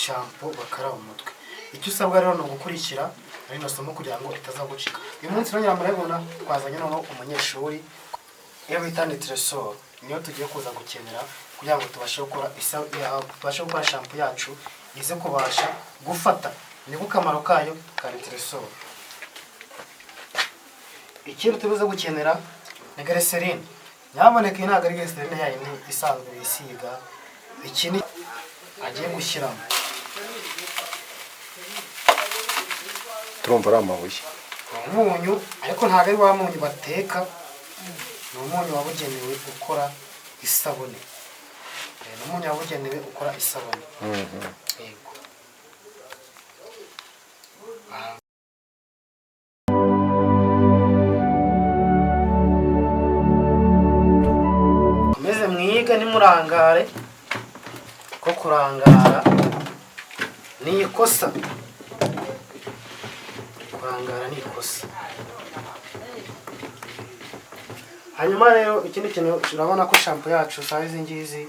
shampoo bakaraba umutwe. Icyo usabwa rero no gukurikira ari no somo kugira ngo itazagucika. Uyu munsi rero murabona twazanye noneho umunyeshuri iyo bita Tresor niyo tugiye kuza gukenera kugira ngo tubashe gukora shampoo yacu ize kubasha gufata. Niko kamaro kayo ka Tresor. Ikintu tubuze gukenera ni glycerine. Nyamuneka ntabwo ari glycerine yayindi isanzwe isiga. Ikindi agiye gushyiramo turumva ari amabuye umunyu, ariko ntabwo ari wa munyu bateka, ni umunyu wabugenewe gukora isabune. Ni umunyu wabugenewe gukora isabune. Yego. Komeze mwiga nimurangare ko kurangara ni ikosa. Kurangara ni ikosa. Hanyuma rero ikindi kintu urabona ko shampoo yacu saa izi ngizi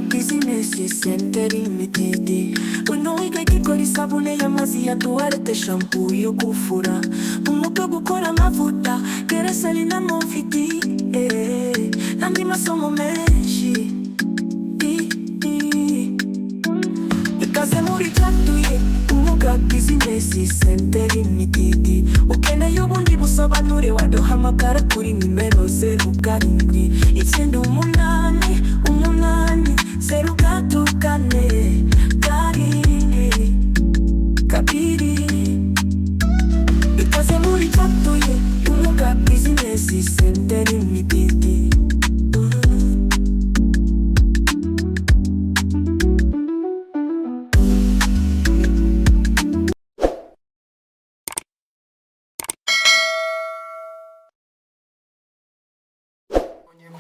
business center limited. Unoiga kikora isabune y'amazi ya tuwarete shampoo yo kufura umuto gukora amavuta keresali na mofiti nandi masomo menshi ikaze muri tatuye umuga business center limited. Ukeneye ubundi busobanure waduhamagara kuri nimero 0789 kabiri ikaze muri tatuye umuga business center limited.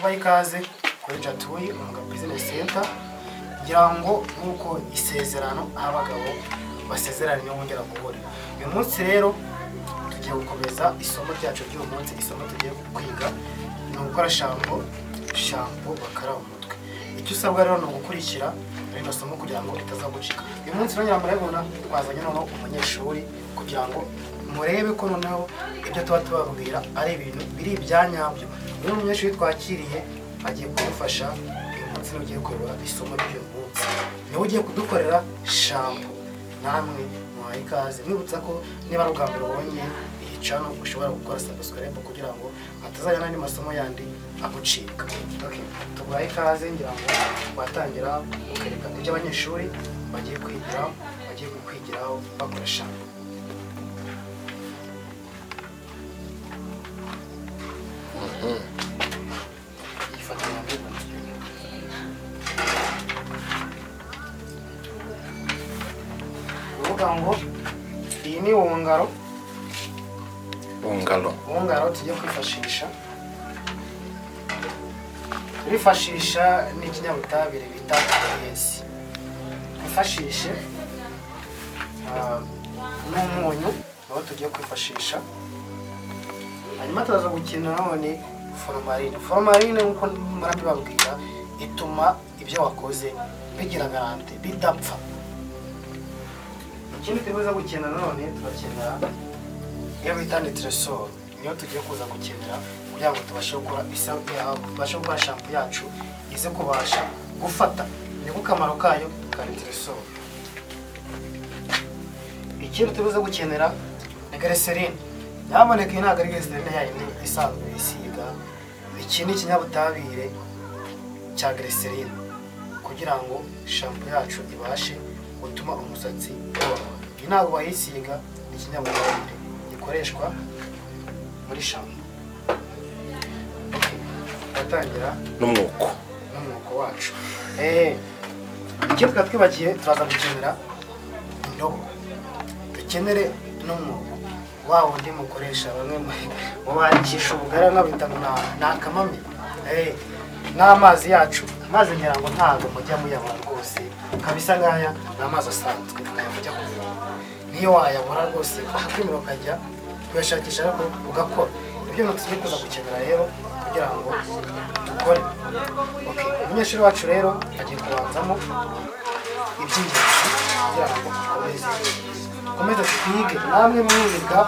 kuba ikaze kuri Jatuye umuga business center, ngira ngo nuko isezerano abagabo basezeranye bongera guhurira. Uyu munsi rero tugiye gukomeza isomo ryacu ry'uyu munsi. Isomo tugiye kwiga ni gukora shampoo bakaraba umutwe. Icyo usabwa rero no gukurikira rino somo kugira ngo itazagucika. Uyu munsi rero murabona twazanye noneho umunyeshuri kugira ngo murebe ko noneho ibyo tuba tubabwira ari ibintu biri ibyanyabyo. Uyu munyeshuri twakiriye agiye kudufasha uyu munsi ugiye kureba isomo ry'uyu munsi. Niwe ugiye kudukorera shampoo. Namwe muhaye ikaze, mwibutsa ko niba ari ubwa mbere ubonye iyi channel ushobora gukora subscribe kugira ngo atazajya n'andi masomo yandi agucika. Okay, tubaye ikaze ngira ngo watangira ukereka ibyo abanyeshuri bagiye kwigiraho bakora shampoo. Ngo iyi ni wongaro tugiye kwifashisha n'ikinyabutabire bita AS. Twifashishe n'umunyu nawo tugiye kwifashisha. Hanyuma turaza gukina none formalin nkuko murabibabwira ituma ibyo wakoze bigira garante bidapfa. Ikindi tubuze gukenera none turakenera iyo bita Tresor niyo tugiye kuza gukenera kugira ngo tubashe gukora shampoo yacu ize kubasha gufata. Niko kamaro kayo ka Tresor. Ikindi tubuze gukenera ni glycerine. Nyamuneka ntabwo ari glycerine yayindi isanzwe isiga. Iki ni ikinyabutabire cya glycerine kugira ngo shampoo yacu ibashe gutuma umusatsi woroha. Ntabwo bayisiga ikinyabutabire gikoreshwa muri shampoo. Batangira n'umwuko wacu. Icyo twibagiye turaza gukenera indobo. Dukenere n'umwuko wa wundi mukoresha bamwe mu bakisha ubugara nk'abita n'akamami. N'amazi yacu, amazi ngira ngo ntabwo mujya muyabona rwose kabisa. Ngaya ni amazi asanzwe aya mujya kuvoma. niyo wayabura rwose ukakwimira ukajya kuyashakisha ariko ugakora. Ibyo bintu tugiye kuza gukenera rero kugira ngo dukore. Umunyeshuri wacu rero agiye kubanzamo iby'ingenzi kugira ngo dukomeze twige, namwe mwiga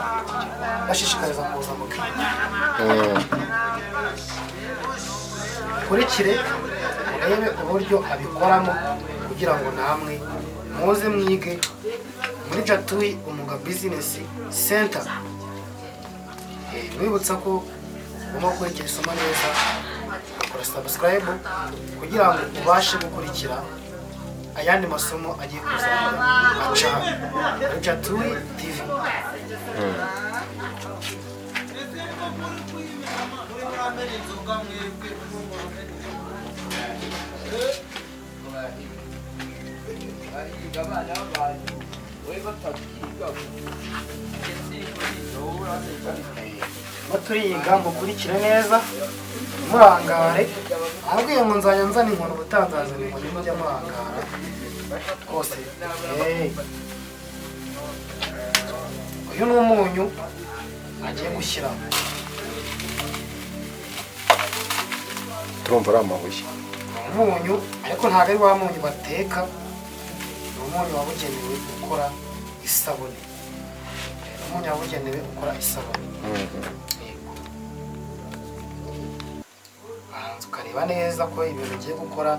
bashishikariza kuza mu kwiga. Kurikire urebe uburyo abikoramo kugira ngo namwe muze mwige muri Jatui Umwuga Business Center. Mwibutsa ko ugomba gukurikira isomo neza, ukora subscribe kugira ngo ubashe gukurikira ayandi masomo agiye kuzana aca muri Jatui TV. Turiga mukurikire neza murangare, ahubwo ngo nzajya nzana inkoni ubutangazana inkoni mujya murangara rwose. Uyu ni umunyu agiye gushyiramo, turumva ari amabuye. Umunyu ariko ntabwo ari wa munyu bateka, ni umunyu wabugenewe gukora isabune. Umunyu wabugenewe gukora isabune. Ukareba neza ko ibintu ugiye gukora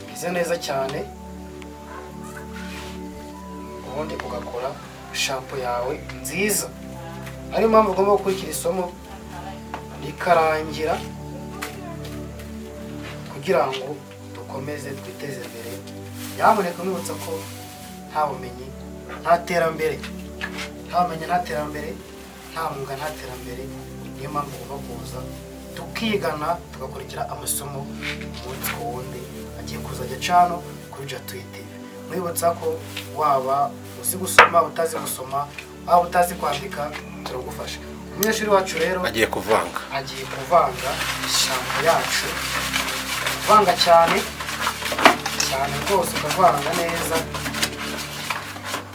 bimeze neza cyane, ubundi ugakora shampoo yawe nziza. Ariyo mpamvu ugomba gukurikira isomo rikarangira kugira ngo dukomeze twiteze imbere. Nyamuneka mwibutsa ko nta bumenyi nta terambere, nta bumenyi nta terambere, nta mwuga nta terambere. Niyo mpamvu ugomba kuza tukigana tugakurikira amasomo umunsi ku wundi agiye kuzajya cano kuri Jatui TV. Mwibutsa ko waba uzi gusoma, utazi gusoma, waba utazi kwandika, turagufasha. Umunyeshuri wacu rero agiye kuvanga shampoo yacu, kuvanga cyane rwose, ukavanga neza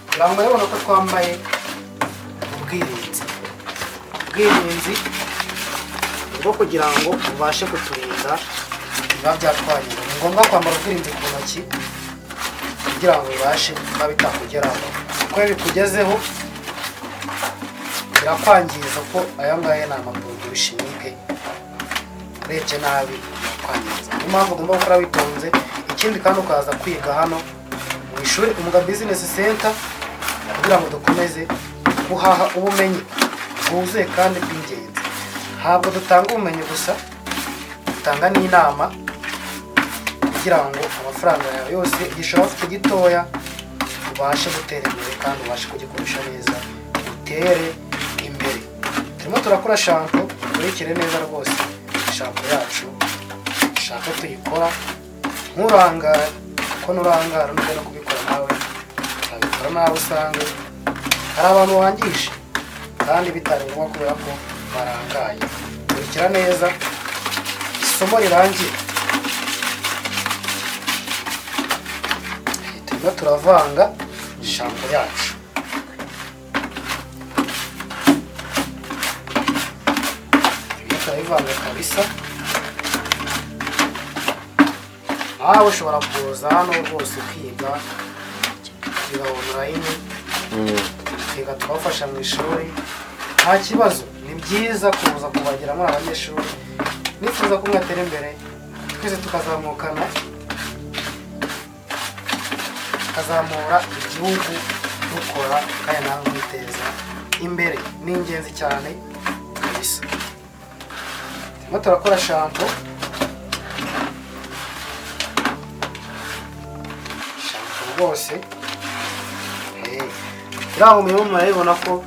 kugira ngo urabona ko twambaye ubwirinzi bwo kugira ngo ubashe kuturinda biba byatwangira. Ni ngombwa kwambara ubwirinzi ku ntoki kugira ngo bibashe kuba bitakugeraho, kuko iyo bikugezeho birakwangiza, ko aya ngaya ni amaproduwi chimique, urebye nabi birakwangiza. Niyo mpamvu ugomba gukora witonze. Ikindi kandi ukaza kwiga hano mu ishuri Umwuga Business Center kugira ngo dukomeze guhaha ubumenyi bwuzuye kandi bw'ingenzi. Ntabwo dutanga ubumenyi gusa, dutanga n'inama kugira ngo amafaranga yawe yose igishoro ufite gitoya ubashe gutera imbere kandi ubashe kugikoresha neza, utere imbere. Turimo turakora shampoo, ukurikire neza rwose shampoo yacu shaka tuyikora nturangare, kuko nurangara nujya no kubikora nawe ukabikora nawe usange hari abantu wangisha kandi bitari ngombwa kubera ko barangaye. Kurikira neza isomo rirangiye. Turimo turavanga shampoo yacu. Turayivanga kabisa. Nawe ushobora kuza hano rwose kwiga online, kwiga tukabafasha mu ishuri, nta kibazo. Ni byiza kuza kubagira muri abanyeshuri, nifuza ko mwatera imbere, twese tukazamukana, tukazamura igihugu dukora kandi nawe mwiteza imbere. Ni ingenzi cyane kabisa. Turimo turakora shampoo rwose. Iriya umurimo murabibona ko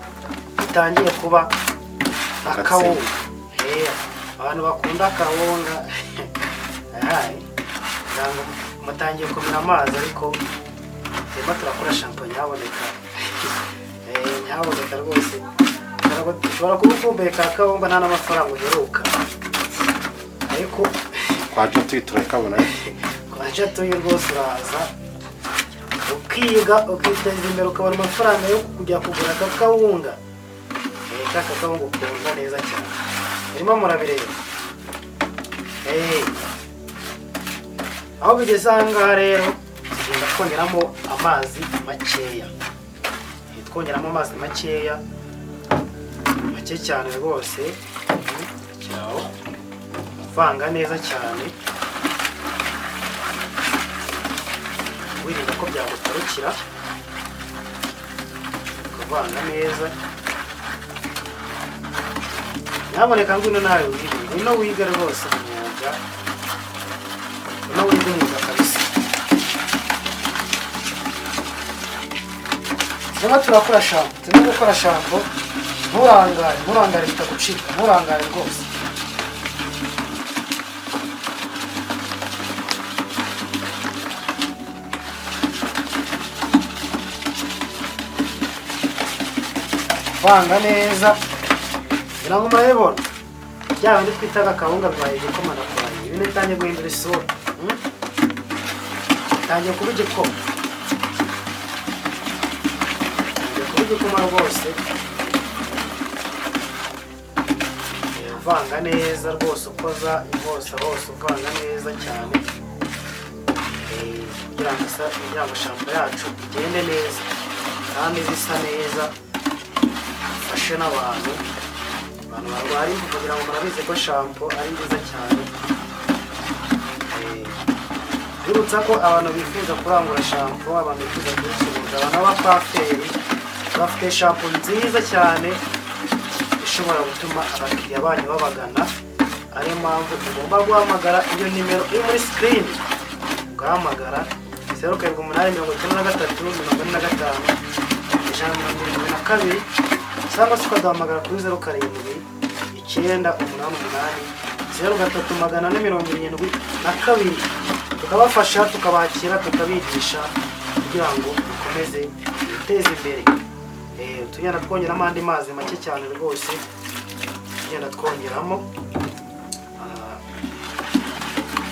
bitangiye kuba akawunga. Abantu bakunda akawunga mutangiye kumira amazi, ariko turimo turakora shampoo nyaboneka. Nyaboneka rwose. Ushobora kuba ukumbuye ka kawunga nta n'amafaranga uheruka, ariko kwa Jatui turakabona. Kwa Jatui rwose uraza ukiga ukiteza imbere ukabona amafaranga yo kujya kugura akakawunga. Kakawunga ukunda neza cyane. Urimo murabireba. Aho bigeze ahangaha rero tugenda twongeramo amazi makeya. Twongeramo amazi makeya make cyane rwose. Cyaho vanga neza cyane wirinda ko byagutarukira. Ukavanga neza. Nyamuneka ngwino nawe ngwino wiga rwose umwuga. Ngwino wiga umwuga kabisa. Turimo turakora shampo. Turimo gukora shampo. Nturangare bitagucika. Nturangare rwose. Vanga neza. Ngira ngo murabibona. Bya bindi twita akawunga bibaye igikoma na kwaye. Ibintu bitangiye guhindura isura. Tangiye kuba igikoma. Igikoma rwose. Vanga neza rwose ukoza hose uvanga neza cyane. Kugira ngo shampo yacu igende neza kandi zisa neza. Fashe n'abantu barwara imvu kugira ngo murabize ko shampo ari nziza cyane. Birutsa ko abantu bifuza kurangura shampo, abantu bifuza kuyicuruza, abantu b'abapaferi bafite shampo nziza cyane ishobora gutuma abakiriya banyu babagana. Ariyo mpamvu ugomba guhamagara iyo nimero iri muri screen. Ugahamagara 078345 cyangwa se ukaduhamagara kuri 0798 tukabafasha tukabakira tukabigisha kugira ngo dukomeze guteza imbere. Tugenda twongeramo andi mazi make cyane rwose. Tugenda twongeramo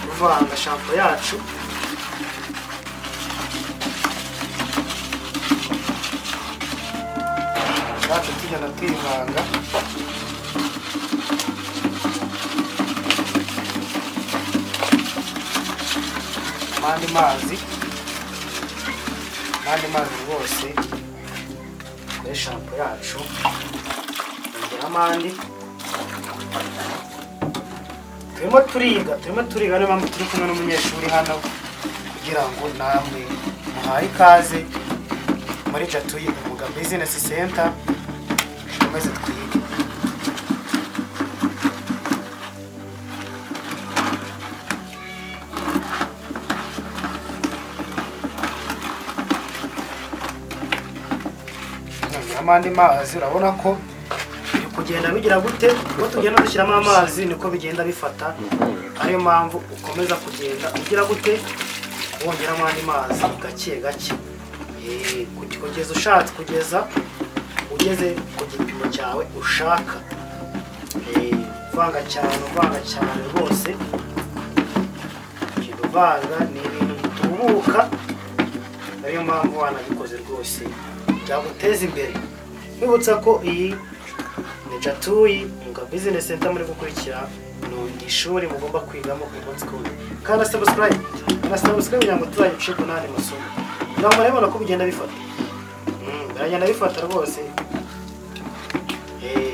kuvanga shampo yacu. Tugenda twivanga. N'andi mazi rwose kuri shampo yacu. Ongeramo andi. Turimo turiga niyo mpamvu turi kumwe n'umunyeshuri hano kugira ngo namwe muhaye ikaze muri Jatuyi Umwuga Business Center. Dukomeze twige. Andi mazi urabona ko biri kugenda bigira gute. Uko tugenda dushyiramo amazi niko bigenda bifata. Ariyo mpamvu ukomeza kugenda ugira gute wongeramo andi mazi gake gake. Kugeza ushatse kugeza ugeze ku gipimo cyawe ushaka. Uvanga cyane rwose. Uvanga ni ibintu bitubuka. Ariyo mpamvu wanabikoze rwose byaguteza imbere. Nibutsa ko iyi ni Jatuyi Umwuga Business Center muri gukurikira. Ni ishuri mugomba kwigamo umunsi ku wundi. Kandi subscribe kugira ngo tuzayice n'andi masomo. Naho murabona ko bigenda bifata. Biragenda bifata rwose.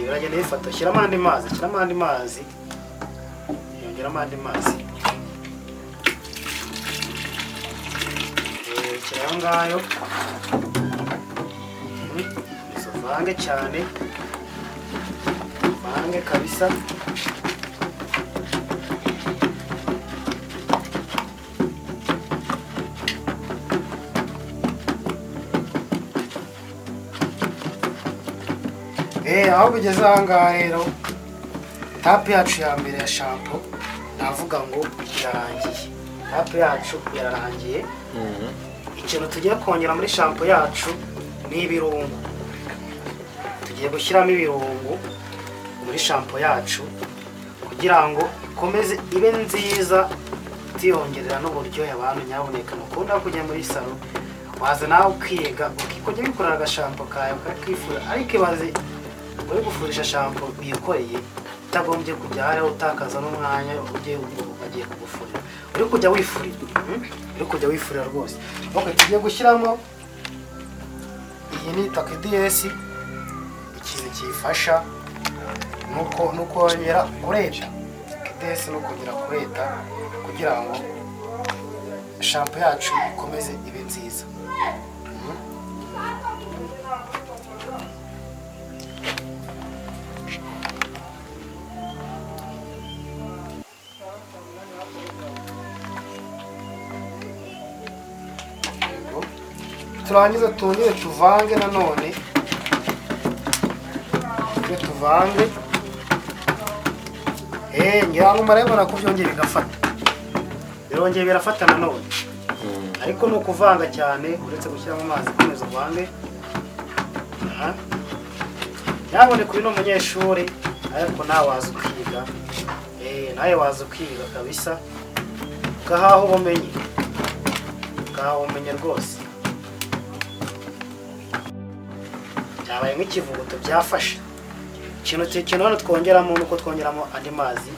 Biragenda bifata. Shyiramo andi mazi. Yongeramo andi mazi. Kiraho ngayo. Vange cyane. Vange kabisa. Aho bigeze ahangaha rero tapu yacu ya mbere ya shampo navuga ngo irarangiye. Tapu yacu irarangiye. Ikintu tugiye kongera muri shampo yacu ni ibirungo. Tugiye gushyiramo ibirungo muri shampo yacu kugira ngo ikomeze ibe nziza, tuyongerera n'uburyohe abantu nyaboneka mukunda kujya muri salo waza nawe ukiga ukajya wikorera agashampo kawe ukakifura, ariko ibaze uri gufurisha shampo bikoreye utagombye kujya hariho utakaza n'umwanya ugiye kugufurira, uri kujya wifurira rwose. Okay, tugiye gushyiramo iyi ni takidiesi, ikintu kiyifasha nuko kongera kureta takidiesi, no kongera kureta kugira ngo shampo yacu ikomeze ibe nziza. Turangiza tongere tuvange nanone, tuvange ngira ngo murabona ko byongeye bigafata, birongeye birafata nanone, ariko ni ukuvanga cyane uretse gushyiramo amazi komeza uvange. Nyabone kuri no munyeshuri, ariko nawe waza ukiga, nawe waza ukiga kabisa ugahaha ubumenyi rwose. Cyabaye nk'ikivuguto byafashe. Ikintu hano twongeramo nuko twongeramo andi mazi,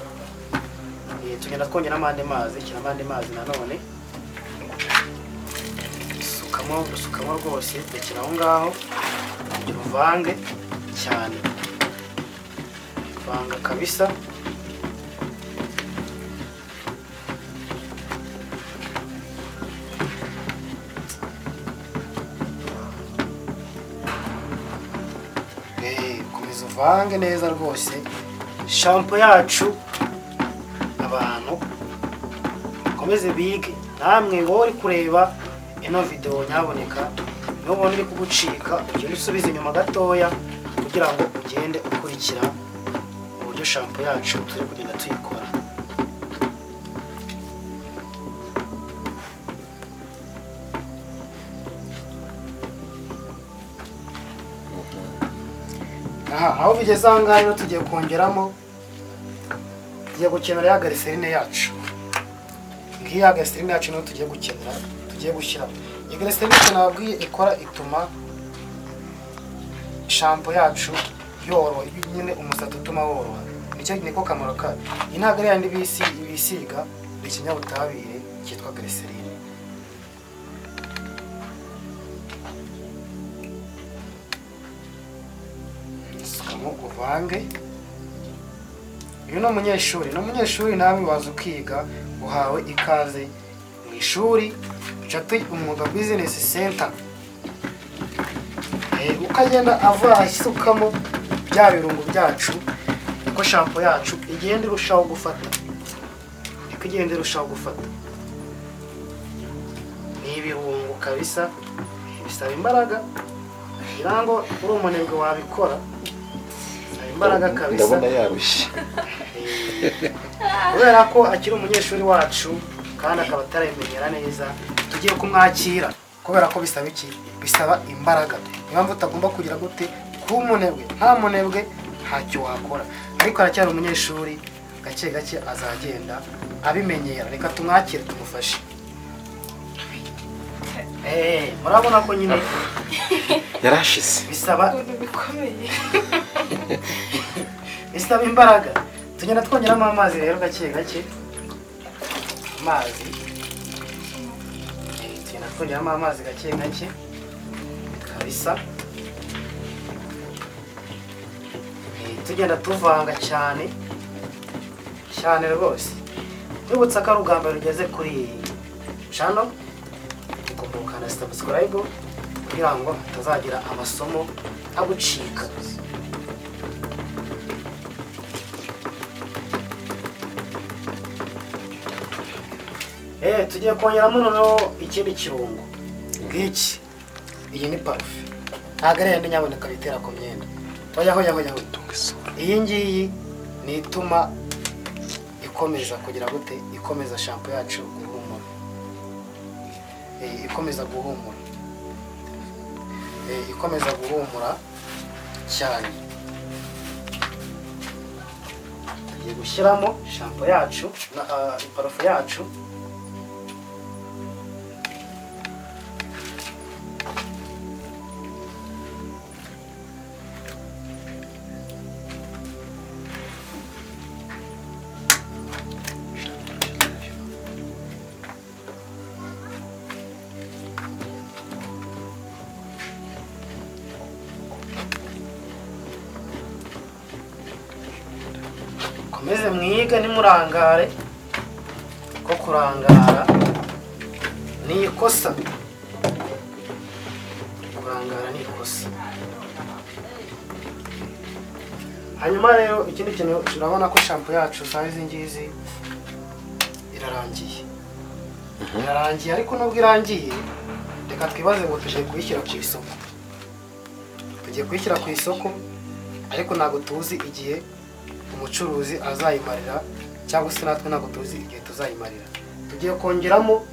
tugenda twongeramo andi mazi, kiramo andi mazi nanone, usukamo rwose, rekera aho ngaho kugira uvange cyane, vanga kabisa. Komeza uvange neza rwose. Shampo yacu abantu komeze bige, namwe wowe uri kureba ino video nyaboneka nubona iri kugucika ugende usubiza inyuma gatoya kugira ngo ugende ukurikira uburyo shampo yacu turi kugenda tuyikora. Aho bigeze aha ngaha rero tugiye kongeramo, tugiye gukenera ya glycerine yacu. Ngiyi ya glycerine yacu niyo tugiye gushyiramo. Iyi glycerine nababwiye ikora, ituma shampo yacu yoroha, nyine umusatsi utuma woroha, niko kamaro kayo. Iyi ntabwo ari yandi bisiga, ni ikinyabutabire cyitwa glycerine. Uvange. Uyu ni umunyeshuri nawe waza ukiga, uhawe ikaze mu ishuri Chatuyi Umwuga Business Center. Ukagenda asukamo bya birungo byacu, uko shampo yacu igenda irushaho gufata, ni ibirungo kabisa, bisaba imbaraga, kugira ngo uri umunebwe wabikora, imbaraga kabisa. Ndabona yarushye kubera ko akiri umunyeshuri wacu kandi akaba atarabimenyera neza. Tugiye kumwakira kubera ko bisaba imbaraga. Niyo mpamvu utagomba kugira gute kuba umunebwe. Nta munebwe ntacyo wakora, ariko aracyari umunyeshuri, gake gake azagenda abimenyera. Reka tumwakire tumufashe. Murabona ko nyine yarashize, bisaba imbaraga. Tugenda twongeramo amazi rero gake gake, tugenda twongeramo amazi gake gake kabisa. Tugenda tuvanga cyane rwose. Nibutsa ko urugamba rugeze kuri channel, ugomba na subscribe kugira ngo hatazagira amasomo agucika. Tugiye kongeramo noneho ikindi kirungo ngiki. Iyi ni parufe, ntabwo ari yandi nyaboneka bitera ku myenda. Yaho iyi ngiyi ni ituma ikomeza kugira gute, ikomeza shampo yacu guhumura, ikomeza guhumura cyane. Tugiye gushyiramo shampo yacu na parufe yacu. mukomeze mwige ntimurangare, ko kurangara ni ikosa. Kurangara ni ikosa. Hanyuma rero ikindi kintu turabona ko shampoo yacu size ngizi irarangiye. Irarangiye, ariko nubwo irangiye reka twibaze ngo tugiye kuyishyira ku isoko. Tugiye kuyishyira ku isoko, ariko ntabwo tuzi igihe umucuruzi azayimarira, cyangwa se natwe ntabwo tuzi igihe tuzayimarira. Tugiye kongeramo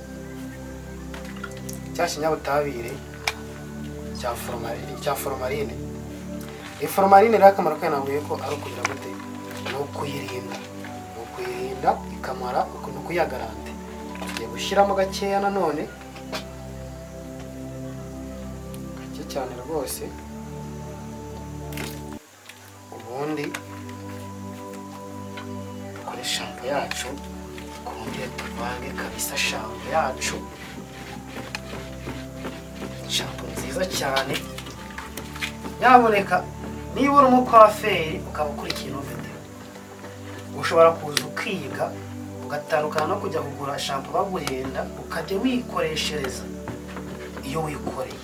cya kinyabutabire cya formalin. Iyi formalin rero akamaro kayo navuye ko ari ukugira gute, ni ukuyirinda ikamara, ni ukuyagarante. Tugiye gushyiramo gakeya nanone, gake cyane rwose, ubundi dukore shampoo yacu, twongere tuvange kabisa shampoo yacu. Shampoo nziza cyane. Nyaboneka niba uri umukwaferi ukaba ukurikiye ino video, ushobora kuza ukiga ugatandukana no kujya kugura shampoo baguhenda, ukajya wikoreshereza iyo wikoreye.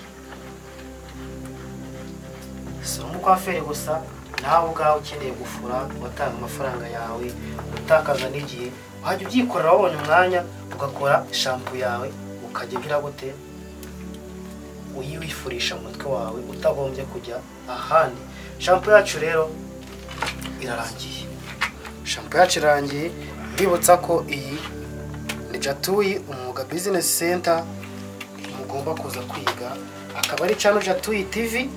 Si umukwaferi gusa, nawe ubwawe ukeneye gufura, watanga amafaranga yawe, utakaza n'igihe, wajya ubyikorera wabonye umwanya ugakora shampoo yawe, ukajya ugira gute, uyiwifurisha umutwe wawe utagombye kujya ahandi. Shampoo yacu rero irarangiye. Shampoo yacu irangiye. Mbibutsa ko iyi ni Jatui Umwuga Business Center mugomba kuza kwiga, akaba ari channel Jatui TV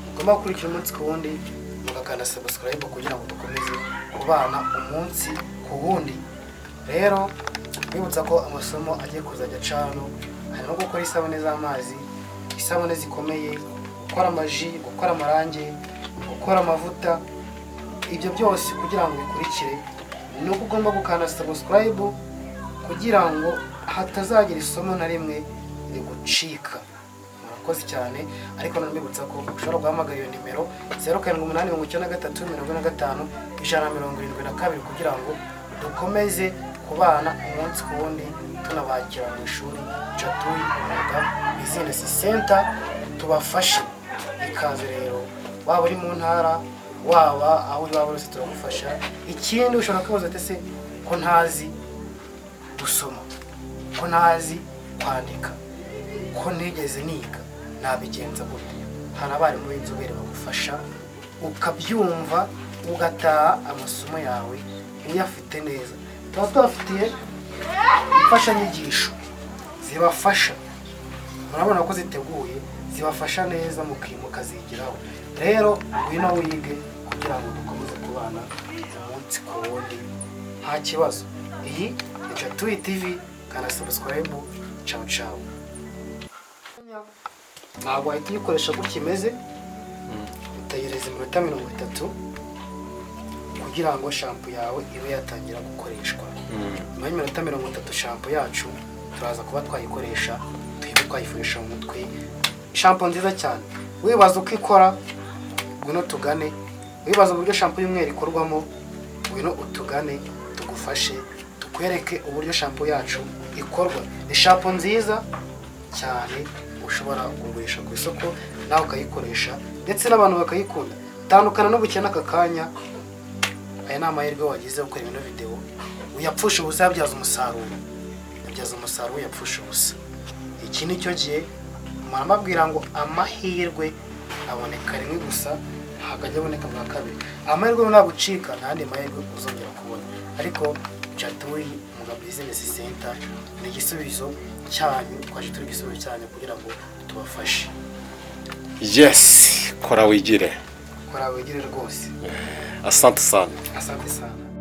mugomba gukurikira umunsi ku wundi, mugakanda subscribe kugira ngo dukomeze kubana umunsi ku wundi. Rero mbibutsa ko amasomo agiye kuzajya channel, harimo gukora isabune z'amazi, isabune zikomeye, gukora amaji, gukora amarange, gukora amavuta. Ibyo byose kugira ngo bikurikire ni uko ugomba gukanda subscribe kugira ngo hatazagira isomo na rimwe rigucika. Murakoze cyane. Ariko nambibutsa ko ushobora guhamagara iyo nimero 0788955172 kugira ngo dukomeze kubana umunsi ku wundi, tunabakira mu ishuri Jatui Umwuga Business Center tubafashe. Ikaze rero, waba uri mu ntara, waba aho uri waba wese turagufasha. Ikindi ushobora kubaza ati se ko ntazi gusoma, ko ntazi kwandika, ko nigeze niga, nabigenza gute? Hari abarimu b'inzobere bagufasha ukabyumva, ugataha amasomo yawe uyafite neza. Tuba tubafitiye imfashanyigisho zibafasha, murabona ko ziteguye, zibafasha neza mukazigiraho. Rero ngwino wige kugira ngo dukomeze kubana umunsi ku wundi nta kibazo. Iyi ni Jatui TV, kana subscribe. Ciao ciao. Ntabwo wahita uyikoresha gutya imeze, utayireza iminota 30 kugira ngo shampoo yawe ibe yatangira gukoreshwa. Nyuma y'iminota 30 shampoo yacu turaza kuba twayikoresha, twayifurisha mu mutwe. Shampoo nziza cyane. Wibaza uko ikora, ngwino tugane. Wibaza uburyo shampoo y'umweru ikorwamo, ngwino utugane tugufashe, tukwereke uburyo shampoo yacu ikorwa. Ni shampoo nziza cyane ushobora kugurisha ku isoko nawe ukayikoresha, ndetse n'abantu bakayikunda. Tandukana no gukena aka kanya. Aya ni amahirwe wagize gukora ino video, uyapfusha ubusa, yabyaza umusaruro. Yabyaza umusaruro, yapfusha ubusa. Iki ni cyo gihe murambabwira ngo amahirwe aboneka rimwe gusa, ntabwo aboneka bwa kabiri. Amahirwe ntagucika, ntandi mahirwe uzongera kubona. Ariko Jatui Umwuga Business Center ni igisubizo cyanyu, twaje turi igisubizo cyanyu kugira ngo tubafashe. Yes, kora wigire. Kora wigire rwose. Asante sana. Asante sana.